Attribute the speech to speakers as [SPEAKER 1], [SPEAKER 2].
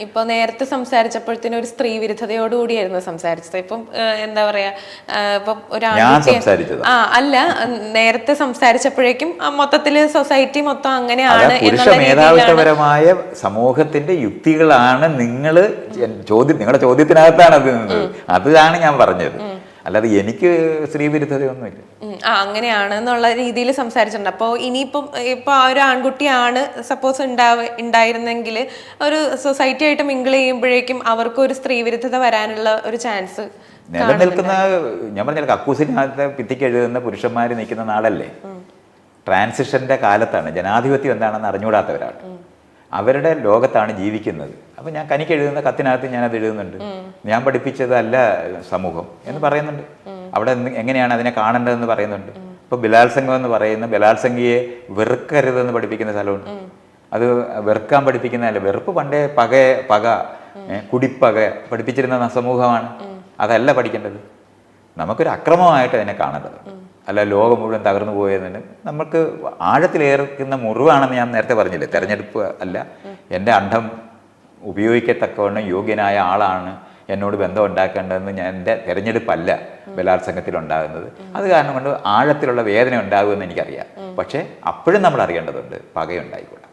[SPEAKER 1] ഇപ്പൊ നേരത്തെ സംസാരിച്ചപ്പോഴത്തേനും ഒരു സ്ത്രീ വിരുദ്ധതയോടുകൂടിയായിരുന്നു സംസാരിച്ചത്. ഇപ്പം എന്താ പറയാ, ഇപ്പം അല്ല, നേരത്തെ സംസാരിച്ചപ്പോഴേക്കും മൊത്തത്തില് സൊസൈറ്റി മൊത്തം അങ്ങനെയാണ്.
[SPEAKER 2] മേധാവിത്വപരമായ സമൂഹത്തിന്റെ യുക്തികളാണ് നിങ്ങളുടെ ചോദ്യത്തിനകത്താണ് അത് നിന്നത്. അതാണ് ഞാൻ പറഞ്ഞത്. അല്ലാതെ എനിക്ക് സ്ത്രീ വിരുദ്ധതയൊന്നുമില്ല.
[SPEAKER 1] അങ്ങനെയാണ് എന്നുള്ള രീതിയിൽ സംസാരിച്ചിട്ടുണ്ട്. അപ്പോൾ ഇനിയിപ്പം ഇപ്പൊ ആ ഒരു ആൺകുട്ടിയാണ് സപ്പോസ് ഉണ്ടായിരുന്നെങ്കിൽ ഒരു സൊസൈറ്റി ആയിട്ട് മിങ്കിൾ ചെയ്യുമ്പോഴേക്കും അവർക്ക് ഒരു സ്ത്രീ വിരുദ്ധത വരാനുള്ള ഒരു ചാൻസ്
[SPEAKER 2] നിലനിൽക്കുന്ന, ഞാൻ പറഞ്ഞ കക്കൂസിനകത്ത് ഭിത്തിക്ക് എഴുതുന്ന പുരുഷന്മാർ നിൽക്കുന്ന നാടല്ലേ. ട്രാൻസിഷന്റെ കാലത്താണ്. ജനാധിപത്യം എന്താണെന്ന് അറിഞ്ഞുകൂടാത്തവരാണ്. അവരുടെ ലോകത്താണ് ജീവിക്കുന്നത്. അപ്പം ഞാൻ കനിക്ക് എഴുതുന്ന കത്തിനകത്ത് ഞാനത് എഴുതുന്നുണ്ട്. ഞാൻ പഠിപ്പിച്ചതല്ല സമൂഹം എന്ന് പറയുന്നുണ്ട്. അവിടെ എങ്ങനെയാണ് അതിനെ കാണേണ്ടതെന്ന് പറയുന്നുണ്ട്. ഇപ്പോൾ ബലാത്സംഗം എന്ന് പറയുന്ന ബലാത്സംഗിയെ വെറുക്കരുതെന്ന് പഠിപ്പിക്കുന്ന സ്ഥലമുണ്ട്. അത് വെറുക്കാൻ പഠിപ്പിക്കുന്നതല്ല. വെറുപ്പ് പണ്ടേ പക കുടിപ്പക പഠിപ്പിച്ചിരുന്ന സമൂഹമാണ്. അതല്ല പഠിക്കേണ്ടത്. നമുക്കൊരു അക്രമമായിട്ട് അതിനെ കാണേണ്ടത്. അല്ല ലോകം മുഴുവൻ തകർന്നു പോയതിന് നമുക്ക് ആഴത്തിലേർക്കുന്ന മുറിവാണെന്ന് ഞാൻ നേരത്തെ പറഞ്ഞില്ലേ. തെരഞ്ഞെടുപ്പ് അല്ല, എൻ്റെ അണ്ഡം ഉപയോഗിക്കത്തക്കവണ്ണം യോഗ്യനായ ആളാണ് എന്നോട് ബന്ധം ഉണ്ടാക്കേണ്ടതെന്ന് എൻ്റെ തിരഞ്ഞെടുപ്പല്ല ബലാത്സംഗത്തിലുണ്ടാകുന്നത്. അത് കാരണം കൊണ്ട് ആഴത്തിലുള്ള വേദന ഉണ്ടാകുമെന്ന് എനിക്കറിയാം. പക്ഷേ അപ്പോഴും നമ്മൾ അറിയേണ്ടതുണ്ട്, പകയുണ്ടായിക്കൂടാ.